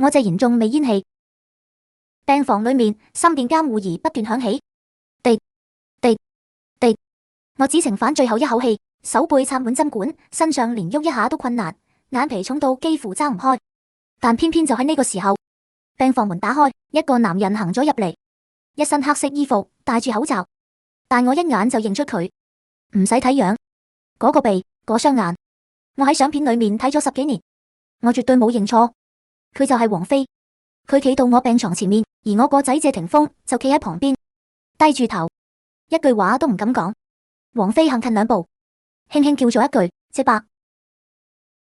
我謝賢仲未咽氣。病房裏面心電監護儀不斷響起，滴滴滴。我只剩返最後一口氣，手背插滿針管，身上連喐一下都困難，眼皮重到幾乎睜唔開。但偏偏就喺呢個時候，病房門打開，一個男人行咗入嚟，一身黑色衣服，戴住口罩，但我一眼就認出佢，唔使睇樣，嗰個鼻，嗰雙眼，我喺相片裏面睇咗10幾年，我絕對冇認錯，佢就係王菲。佢企到我病床前面，而我個仔謝霆鋒就企喺旁邊，低住頭，一句話都唔敢講。王菲行近2步，輕輕叫咗一句謝伯，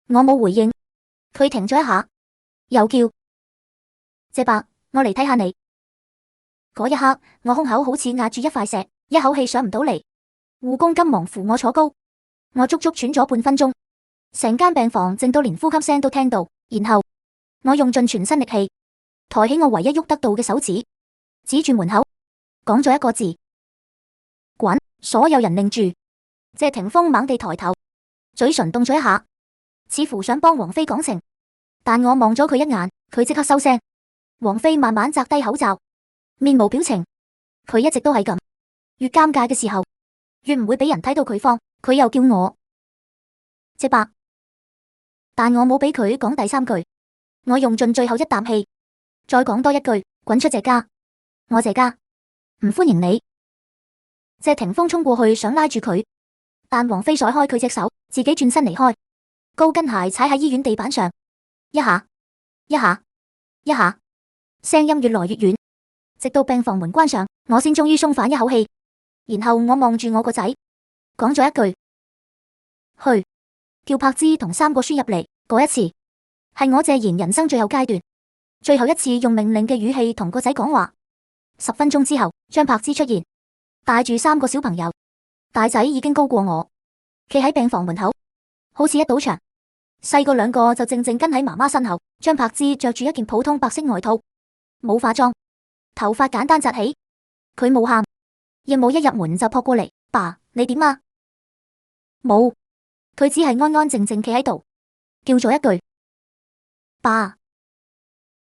我冇回應。佢停咗一下，又叫謝伯，我嚟睇下你。嗰一刻，我胸口好似壓住一塊石，一口氣上唔到嚟。護工急忙扶我坐高，我足足喘咗半分鐘，成間病房靜到連呼吸聲都聽到。然後我用盡全身力氣抬起我唯一喐得到嘅手指，指住門口，講咗一個字：滾！所有人擰住，謝霆鋒猛地抬頭，嘴唇動咗一下，似乎想幫王菲講情，但我望咗佢一眼，佢即刻收聲。王菲慢慢摘低口罩，面無表情。佢一直都係咁，越尷尬嘅時候，越唔會俾人睇到佢慌。佢又叫我謝伯，但我冇俾佢講第3句，我用盡最後一啖氣，再講多一句：滾出謝家，我謝家唔歡迎你。謝霆鋒衝過去想拉住佢，但王菲甩開佢隻手，自己轉身離開。高跟鞋踩喺醫院地板上，一下一下一下，聲音越來越遠，直到病房門關上，我先終於鬆返一口氣。然後我望住我個仔，講咗一句：去叫柏芝同3個孫入嚟。嗰一次係我謝賢人生最後階段，最後一次用命令嘅語氣同個仔講話。10分鐘之後，張柏芝出現，帶住3個小朋友，大仔已經高過我，企喺病房門口，好似一堵牆。細個2個就靜靜跟喺媽媽身後。張柏芝着住一件普通白色外套，冇化妝，頭髮簡單紮起。佢冇喊，亦冇一入門就撲過嚟：爸，你點啊？冇，佢只係安安靜靜企喺度，叫咗一句爸。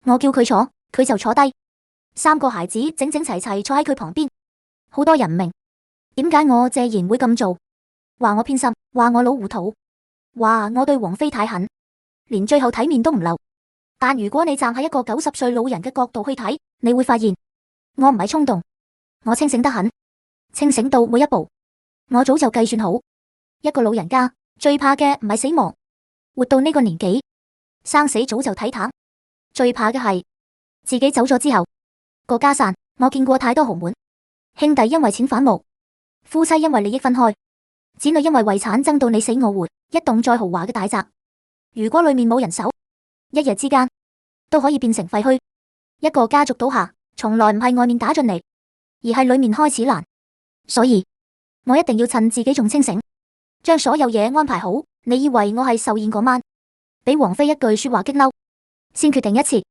我叫佢坐，佢就坐低。3個孩子整整齊齊坐喺佢旁邊。好多人唔明點解我謝賢會咁做，話我偏心，話我老糊塗，話我對王菲太狠，連最後體面都唔留。但如果你站喺一個90歲老人嘅角度去睇，你會發現我唔係衝動，我清醒得很，清醒到每一步我早就計算好。一個老人家最怕嘅唔係死亡，活到呢個年紀，生死早就睇淡，最怕嘅係自己走咗之後個家散。我見過太多豪門，兄弟因為錢反目，夫妻因為利益分開，子女因為遺產爭到你死我活。一棟再豪華嘅大宅，如果裏面冇人守，一日之間都可以變成廢墟。一個家族倒下，從來唔係外面打進嚟，而係裏面開始爛。所以我一定要趁自己仲清醒，將所有嘢安排好。你以為我係壽宴嗰晚俾王菲一句說話激嬲，先決定一次？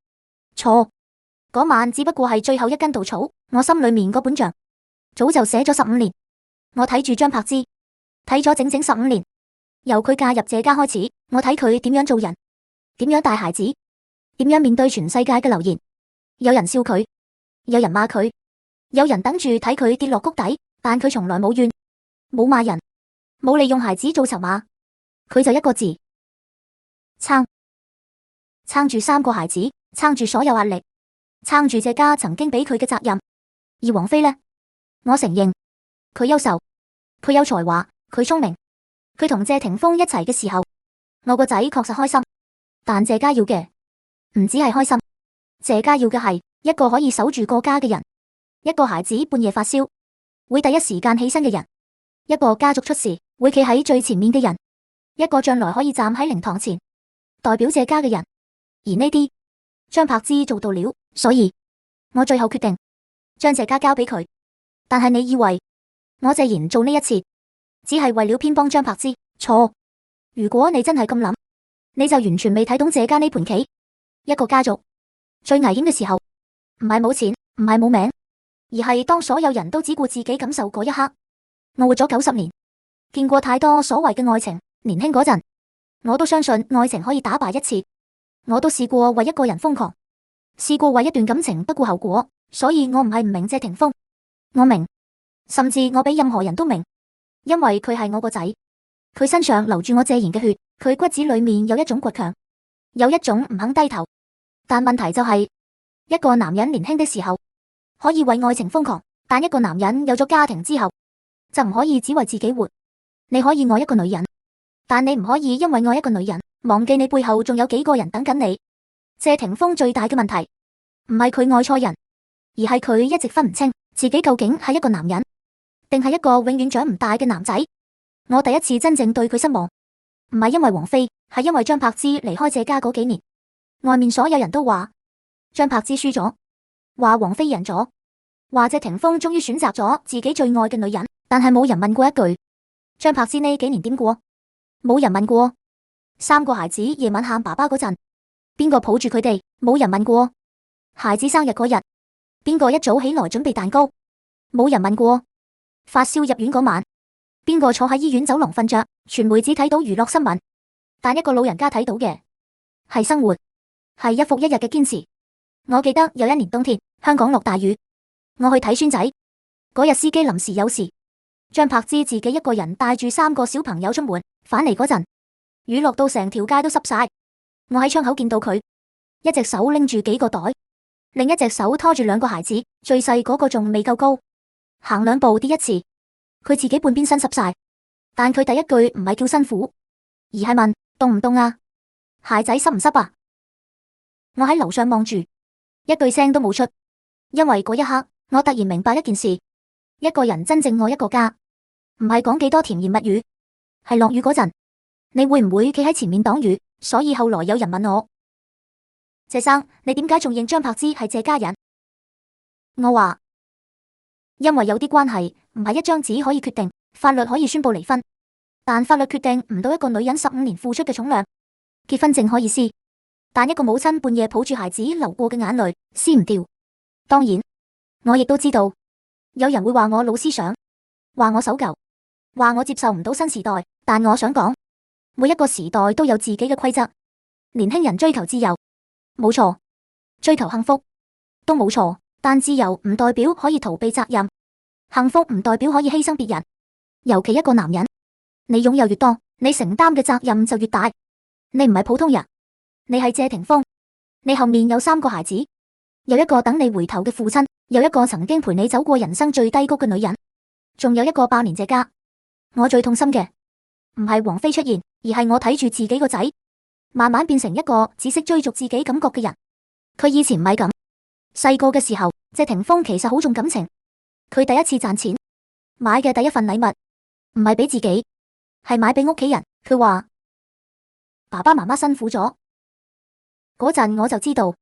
錯，嗰晚只不過係最後一根稻草。我心裏面嗰本賬早就寫咗15年。我睇住張柏芝，睇咗整整15年。由佢嫁入謝家開始，我睇佢點樣做人，點樣帶孩子，點樣面對全世界嘅流言。有人笑佢，有人罵佢，有人等住睇佢跌落谷底，但佢從來冇怨，冇罵人，冇利用孩子做籌碼。佢就一個字：撐。撐住3個孩子，撐住所有壓力，撐住謝家曾經俾佢嘅責任。而王菲呢？我承認佢優秀，佢有才華，佢聰明。佢同謝霆鋒一齊嘅時候，我個仔確實開心。但謝家要嘅唔止係開心，謝家要嘅係一個可以守住個家嘅人，一個孩子半夜發燒會第一時間起身嘅人，一個家族出事會企喺最前面嘅人，一個將來可以站喺靈堂前代表謝家嘅人。而呢啲張柏芝做到了，所以我最後決定將謝家交俾佢。但係你以為我謝賢做呢一切只係為了偏幫張柏芝？錯。如果你真係咁諗，你就完全未睇懂謝家呢盤棋。一個家族最危險嘅時候，唔係冇錢，唔係冇名，而係當所有人都只顧自己感受嗰一刻。我活咗90年，見過太多所謂嘅愛情。年輕嗰陣，我都相信愛情可以打敗一切，我都試過為一個人瘋狂，試過為一段感情不顧後果，所以我唔係唔明謝霆鋒，我明，甚至我比任何人都明，因為佢係我個仔，佢身上流住我謝賢嘅血，佢骨子裏面有一種倔強，有一種唔肯低頭。但問題就係，一個男人年輕的時候可以為愛情瘋狂，但一個男人有咗家庭之後就唔可以只為自己活。你可以愛一個女人，但你唔可以因為愛一個女人忘記你背後仲有幾個人等緊你。謝霆鋒最大嘅問題唔係佢愛錯人，而係佢一直分唔清自己究竟係一個男人定係一個永遠長唔大嘅男仔。我第一次真正對佢失望，唔係因為王菲，係因為張柏芝離開謝家嗰幾年，外面所有人都話張柏芝輸咗，話王菲贏咗，話謝霆鋒終於選擇咗自己最愛嘅女人，但係冇人問過一句張柏芝呢幾年點過，冇人問過三個孩子夜晚喊爸爸嗰陣邊個抱住佢哋，冇人問過孩子生日嗰日邊個一早起來準備蛋糕，冇人問過發燒入院嗰晚邊個坐喺醫院走廊瞓着。傳媒只睇到娛樂新聞，但一個老人家睇到嘅係生活，係一復一日嘅堅持。我記得有一年冬天，香港落大雨，我去睇孫仔，嗰日司機臨時有事，張柏芝自己一個人帶住3個小朋友出門，返嚟嗰陣雨落到成條街都濕晒。我喺窗口見到佢，一隻手拎住幾個袋，另一隻手拖住2個孩子，最細嗰個仲未夠高，行2步跌一次，佢自己半邊身濕晒。但佢第一句唔係叫辛苦，而係問凍唔凍啊？鞋仔濕唔濕啊？我喺樓上望住，一句聲都冇出，因為嗰一刻我突然明白一件事：一個人真正愛一個家，唔係講幾多甜言蜜語，係落雨嗰陣，你會唔會企喺前面擋雨？所以後來有人問我：謝生，你點解仲認張柏芝係謝家人？我話：因為有啲關係唔係一張紙可以決定。法律可以宣布離婚，但法律決定唔到一個女人15年付出嘅重量。結婚證可以撕，但一個母親半夜抱住孩子流過嘅眼淚撕唔掉。當然，我亦都知道有人會話我老思想，話我守舊，話我接受唔到新時代。但我想講，每一個時代都有自己嘅規則。年輕人追求自由，冇錯；追求幸福都冇錯。但自由唔代表可以逃避責任，幸福唔代表可以犧牲別人。尤其一個男人，你擁有越多，你承擔嘅責任就越大。你唔係普通人，你係謝霆鋒，你後面有3個孩子，有一個等你回頭嘅父親，有一個曾經陪你走過人生最低谷嘅女人，仲有一個爆年謝家。我最痛心嘅唔係王菲出現，而係我睇住自己個仔慢慢變成一個只識追逐自己感覺嘅人。佢以前唔係咁，細個嘅時候，謝霆鋒其實好重感情。佢第一次賺錢買嘅第一份禮物，唔係俾自己，係買俾屋企人。佢話爸爸媽媽辛苦咗，嗰陣我就知道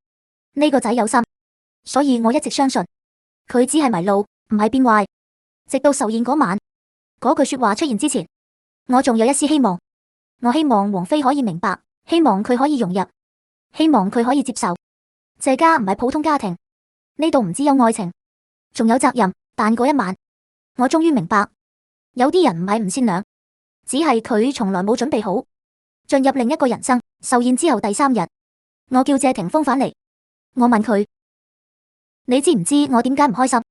呢個仔有心，所以我一直相信佢只係迷路，唔係變壞。直到壽宴嗰晚，嗰句說話出現之前，我仲有一絲希望。我希望王菲可以明白，希望佢可以融入，希望佢可以接受。謝家唔係普通家庭，呢度唔只有愛情，仲有責任。但嗰一晚，我終於明白。有啲人唔係唔善良，只係佢從來冇準備好進入另一個人生。壽宴之後第3日，我叫謝霆鋒返嚟，我問佢：你知唔知我點解唔開心？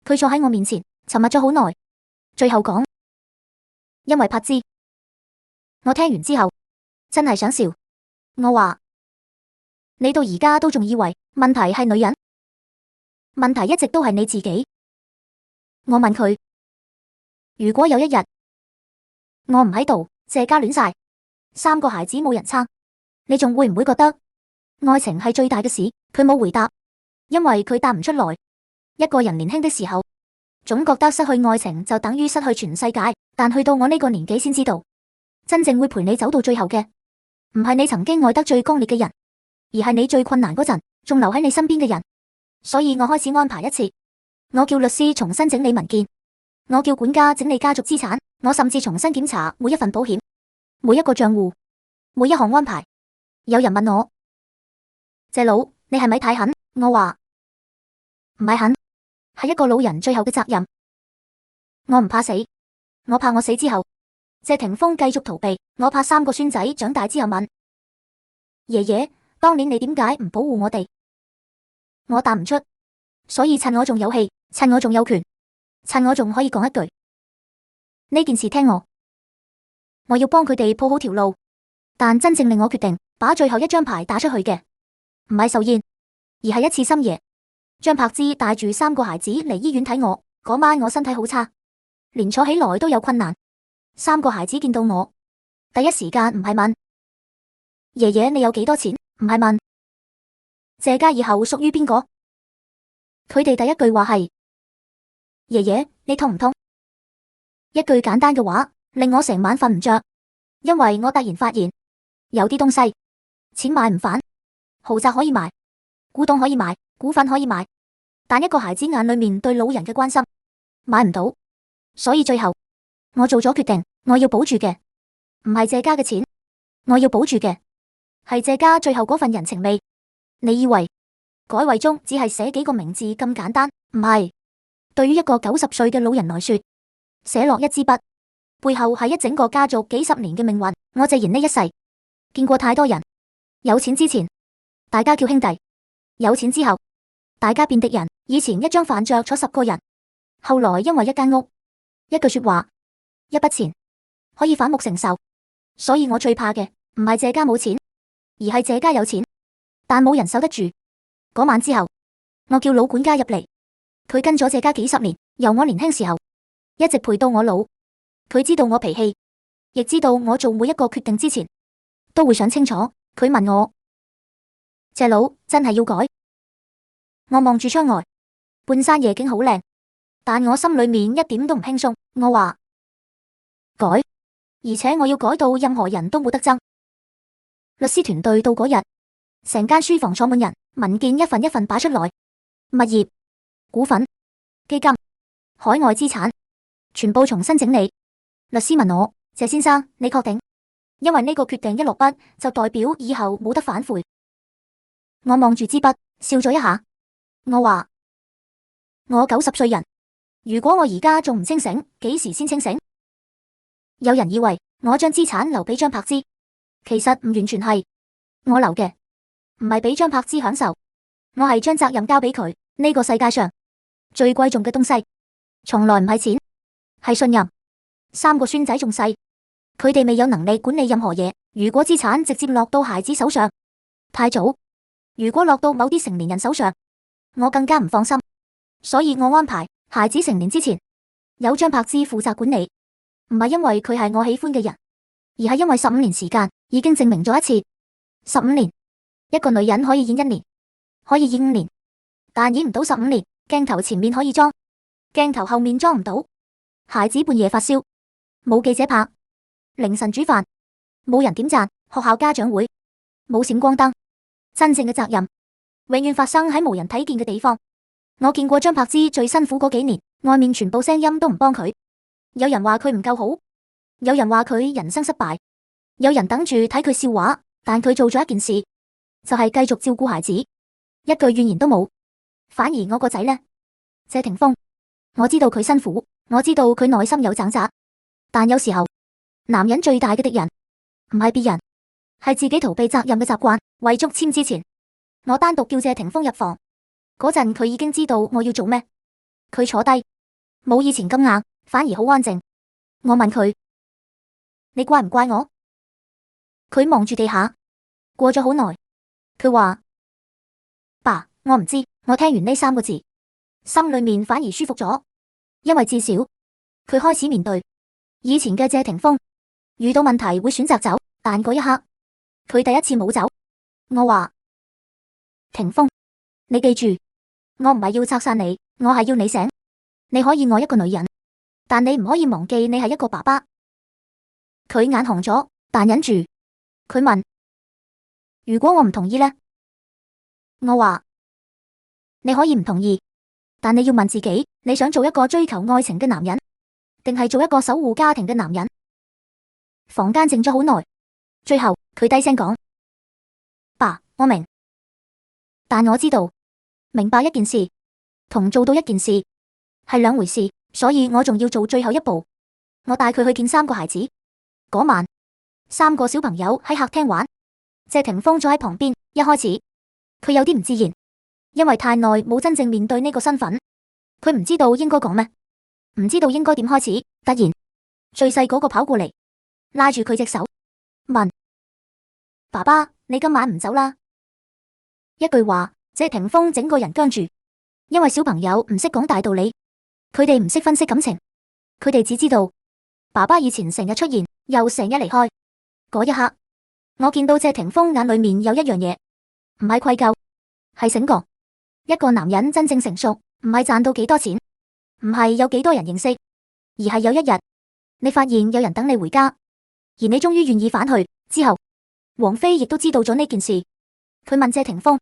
佢坐喺我面前，沉默咗好耐，最後講：因為柏芝。我聽完之後真係想笑。我話：你到而家都仲以為問題係女人，問題一直都係你自己。我問佢：如果有一日我唔喺度，謝家亂晒，3個孩子冇人撐，你仲會唔會覺得愛情係最大嘅事？佢冇回答，因為佢答唔出來。一個人年輕的時候，總覺得失去愛情就等於失去全世界，但去到我呢個年紀先知道，真正會陪你走到最後嘅，唔係你曾經愛得最剛烈嘅人，而係你最困難嗰陣仲留喺你身邊嘅人。所以我開始安排一次，我叫律師重新整理文件，我叫管家整理家族資產，我甚至重新檢查每一份保險、每一個賬戶、每一項安排。有人問我：謝佬，你係咪太狠？我話唔係狠，係一個老人最後嘅責任。我唔怕死，我怕我死之後，謝霆鋒繼續逃避。我怕3個孫仔長大之後問：爺爺，當年你點解唔保護我哋？我答唔出，所以趁我仲有氣，趁我仲有權，趁我仲可以講一句，呢件事聽我要幫佢哋鋪好條路。但真正令我決定把最後一張牌打出去嘅，唔係壽宴，而係一次深夜。張柏芝帶住3個孩子嚟醫院睇我，嗰晚我身體好差，連坐起來都有困難。3個孩子見到我，第一時間唔係問爺爺你有幾多錢，唔係問謝家以後屬於邊個，佢哋第一句話係爺爺你痛唔痛？一句簡單嘅話令我成晚瞓唔着，因為我突然發現有啲東西錢買唔返，豪宅可以買，古董可以買，股份可以買，但一個孩子眼裏面對老人嘅關心買唔到。所以最後我做咗決定，我要保住嘅唔係謝家嘅錢，我要保住嘅係謝家最後嗰份人情味。你以為改遺囑只係寫幾個名字咁簡單？唔係，對於一個90歲嘅老人來說，寫落一支筆背後係一整個家族幾十年嘅命運。我直言呢一世見過太多人，有錢之前大家叫兄弟，有錢之後大家變敵人。以前一張飯桌坐10個人，後來因為一間屋、一句說話、一筆錢可以反目成仇。所以我最怕嘅唔係謝家冇錢，而係謝家有錢但冇人守得住。嗰晚之後，我叫老管家入嚟，佢跟咗謝家幾十年，由我年輕時候一直陪到我老。佢知道我脾氣，亦知道我做每一個決定之前都會想清楚。佢問我：謝老真係要改？我望住窗外，半山夜景好靚，但我心裏面一點都唔輕鬆。我話改，而且我要改到任何人都冇得憎。律師團隊到嗰日，成間書房坐滿人，文件一份一份擺出來，物業、股份、基金、海外資產，全部重新整理。律師問我：謝先生，你確定？因為呢個決定一落筆，就代表以後冇得反悔。我望住支筆，笑咗一下。我話：我90歲人，如果我而家仲唔清醒，幾時先清醒？有人以為我將資產留俾張柏芝，其實唔完全係。我留嘅唔係俾張柏芝享受，我係將責任交俾佢。呢個世界上最貴重嘅東西，從來唔係錢，係信任。3個孫仔仲細，佢哋未有能力管理任何嘢。如果資產直接落到孩子手上，太早；如果落到某啲成年人手上，我更加唔放心。所以我安排孩子成年之前有張柏芝負責管理，唔係因為佢係我喜歡嘅人，而係因為15年時間已經證明咗一次。15年，一個女人可以演1年，可以演5年，但演唔到15年。鏡頭前面可以裝，鏡頭後面裝唔到。孩子半夜發燒，冇記者拍；凌晨煮飯，冇人點讚；學校家長會，冇閃光燈。真正嘅責任永遠發生喺無人睇見嘅地方。我見過張柏芝最辛苦嗰幾年，外面全部聲音都唔幫佢。有人話佢唔夠好，有人話佢人生失敗，有人等住睇佢笑話，但佢做咗一件事，就係繼續照顧孩子，一句怨言都冇。反而我個仔呢，謝霆鋒，我知道佢辛苦，我知道佢內心有掙扎，但有時候男人最大嘅敵人唔係別人，係自己逃避責任嘅習慣。遺囑簽之前，我單獨叫謝霆鋒入房，嗰陣佢已經知道我要做咩。佢坐低，冇以前咁硬，反而好安靜。我問佢：你怪唔怪我？佢望住地下，過咗好耐，佢話：爸，我唔知。我聽完呢3個字，心裏面反而舒服咗，因為至少佢開始面對以前嘅謝霆鋒，遇到問題會選擇走，但嗰一刻佢第一次冇走。我話：霆鋒，你記住，我唔係要拆散你，我係要你醒。你可以愛一個女人，但你唔可以忘記你係一個爸爸。佢眼紅咗，但忍住。佢問：如果我唔同意呢？我話：你可以唔同意，但你要問自己，你想做一個追求愛情嘅男人，定係做一個守護家庭嘅男人？房間靜咗好耐，最後佢低聲講：爸，我明，但我知道明白一件事同做到一件事係兩回事，所以我仲要做最後一步。我帶佢去見3個孩子。嗰晚3個小朋友喺客廳玩，謝霆鋒坐喺旁邊。一開始佢有啲唔自然，因為太耐冇真正面對呢個身份，佢唔知道應該講咩，唔知道應該點開始。突然，最細嗰個跑過嚟，拉住佢隻手，問：爸爸，你今晚唔走啦？一句話，謝霆鋒整個人僵住，因為小朋友唔識講大道理，佢哋唔識分析感情，佢哋只知道爸爸以前成日出現，又成日離開。嗰一刻，我見到謝霆鋒眼裏面有一樣嘢，唔係愧疚，係醒覺。一個男人真正成熟，唔係賺到幾多錢，唔係有幾多人認識，而係有一日你發現有人等你回家，而你終於願意返去。之後，王菲亦都知道咗呢件事，佢問謝霆鋒：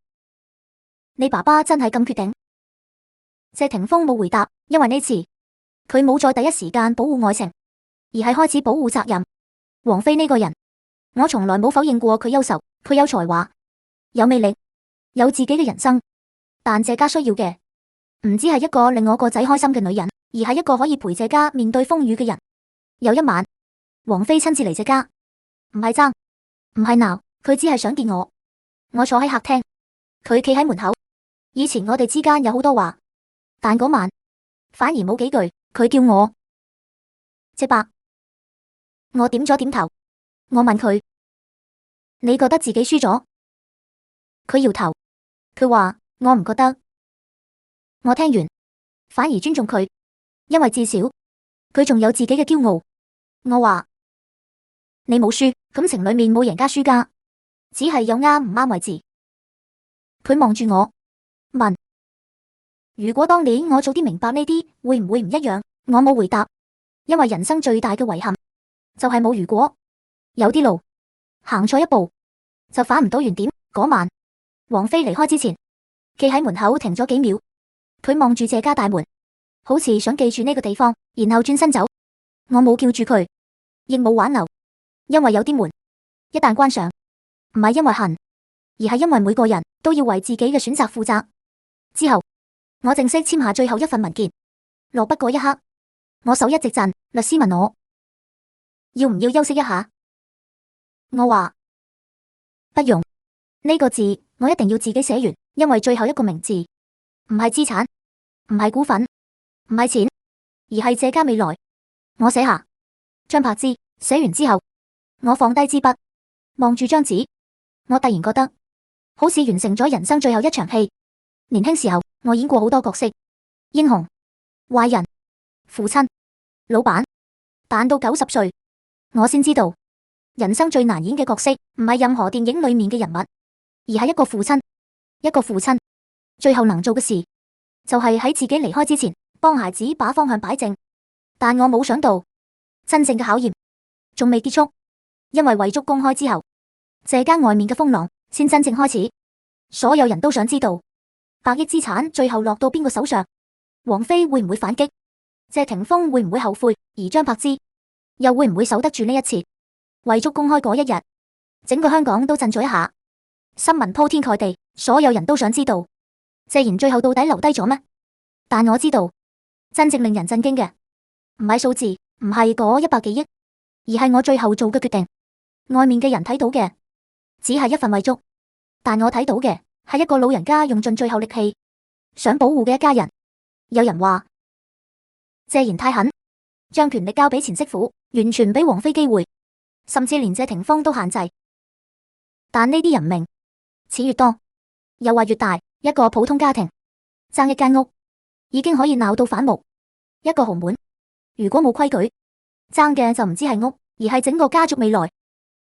你爸爸真係咁決定？謝霆鋒冇回答，因為呢次佢冇在第一時間保護愛情，而係開始保護責任。王菲呢個人，我從來冇否認過佢優秀，佢有才華，有魅力，有自己嘅人生。但謝家需要嘅唔只係一個令我個仔開心嘅女人，而係一個可以陪謝家面對風雨嘅人。有一晚，王菲親自嚟謝家，唔係爭，唔係鬧，佢只係想見我。我坐喺客廳，佢企喺門口。以前我哋之間有好多話，但嗰晚反而冇幾句。佢叫我謝伯，我點咗點頭。我問佢：你覺得自己輸咗？佢搖頭，佢話：我唔覺得。我聽完反而尊重佢，因為至少佢仲有自己嘅驕傲。我話：你冇輸，感情裏面冇贏家輸家，只係有啱唔啱位置。佢望住我問：如果當年我早啲明白呢啲，會唔會唔一樣？我冇回答，因為人生最大嘅遺憾就係冇如果。有啲路行錯一步就返唔到原點。嗰晚王菲離開之前，企喺門口停咗幾秒，佢望住謝家大門，好似想記住呢個地方，然後轉身走。我冇叫住佢，亦冇挽留，因為有啲門一旦關上，唔係因為恨，而係因為每個人都要為自己嘅選擇負責。之後我正式簽下最後一份文件，落筆嗰一刻，我手一直震。律師問我要唔要休息一下，我話不用。呢個字我一定要自己寫完，因為最後一個名字唔係資產，唔係股份，唔係錢，而係謝家未來。我寫下張柏芝。寫完之後，我放低支筆，望住張紙，我突然覺得好似完成咗人生最後一場戲。年輕時候我演過好多角色，英雄、壞人、父親、老闆，但到90歲，我先知道人生最難演嘅角色唔係任何電影裏面嘅人物，而係一個父親。一個父親最後能做嘅事，就係喺自己離開之前，幫孩子把方向擺正。但我冇想到，真正嘅考驗仲未結束，因為遺囑公開之後，謝家外面嘅風浪先真正開始。所有人都想知道100億資產最後落到邊個手上，王菲會唔會反擊，謝霆鋒會唔會後悔，而張柏芝又會唔會守得住呢一切？遺囑公開嗰一日，整個香港都震咗一下，新聞鋪天蓋地，所有人都想知道謝賢最後到底留低咗咩？但我知道，真正令人震驚嘅唔係數字，唔係嗰100幾億，而係我最後做嘅決定。外面嘅人睇到嘅只係一份遺囑，但我睇到嘅係一個老人家用盡最後力氣想保護嘅一家人。有人話謝賢太狠，將權力交俾前媳婦，完全唔俾王菲機會，甚至連謝霆鋒都限制。但呢啲人唔明，錢越多，又話越大。一個普通家庭爭一間屋已經可以鬧到反目，一個豪門如果冇規矩，爭嘅就唔止係屋，而係整個家族未來。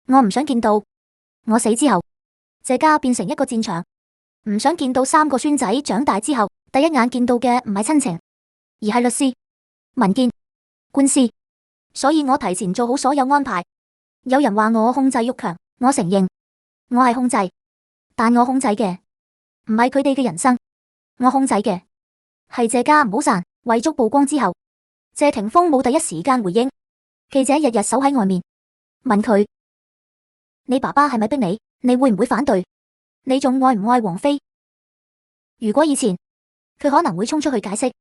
我唔想見到我死之後，謝家變成一個戰場，唔想見到3個孫仔長大之後，第一眼見到嘅唔係親情，而係律師、文件、官司。所以我提前做好所有安排。有人話我控制欲強，我承認我係控制，但我控制嘅唔係佢哋嘅人生，我控制嘅係謝家唔好散。遺囑曝光之後，謝霆鋒冇第一時間回應，記者日日守喺外面問佢：你爸爸係咪逼你？你會唔會反對？你仲愛唔愛王菲？如果以前佢可能會衝出去解釋，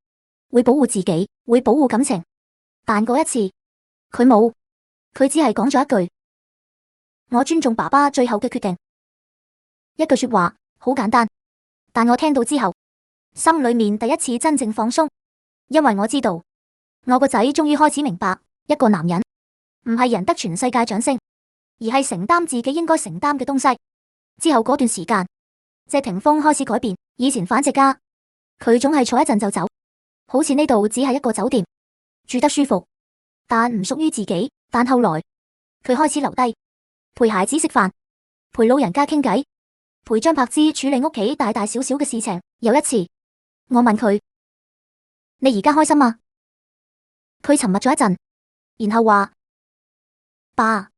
會保護自己，會保護感情，但嗰一次佢冇，佢只係講咗一句：我尊重爸爸最後嘅決定。一句說話好簡單，但我聽到之後心裏面第一次真正放鬆，因為我知道我個仔終於開始明白，一個男人唔係贏得全世界掌聲，而係承擔自己應該承擔嘅東西。之後嗰段時間，謝霆鋒開始改變，以前返謝家，佢總係坐一陣就走，好似呢度只係一個酒店，住得舒服，但唔屬於自己。但後來佢開始留低，陪孩子食飯，陪老人家傾偈，陪張柏芝處理屋企大大小小嘅事情。有一次，我問佢：你而家開心嗎？佢沉默咗一陣，然後話：爸，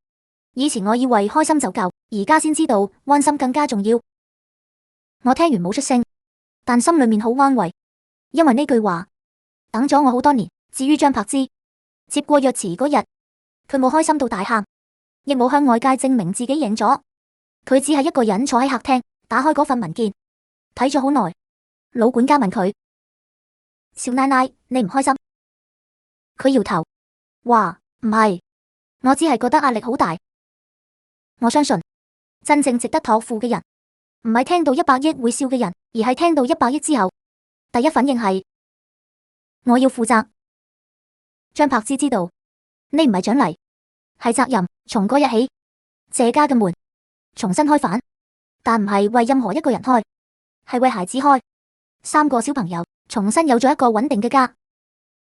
以前我以為開心就夠，而家先知道安心更加重要。我聽完冇出聲，但心裏面好安慰，因為呢句話等咗我好多年。至於張柏芝，接過約辭嗰日，佢冇開心到大喊，亦冇向外界證明自己贏咗，佢只係一個人坐喺客廳，打開嗰份文件，睇咗好耐。老管家問佢：少奶奶，你唔開心？佢搖頭，話唔係，我只係覺得壓力好大。我相信真正值得託付嘅人，唔係聽到100億會笑嘅人，而係聽到100億之後，第一反應係我要負責。張柏芝知道呢唔係獎勵，係責任。從嗰日起，謝家嘅門重新開返，但唔係為任何一個人開，係為孩子開。3個小朋友重新有咗一個穩定嘅家。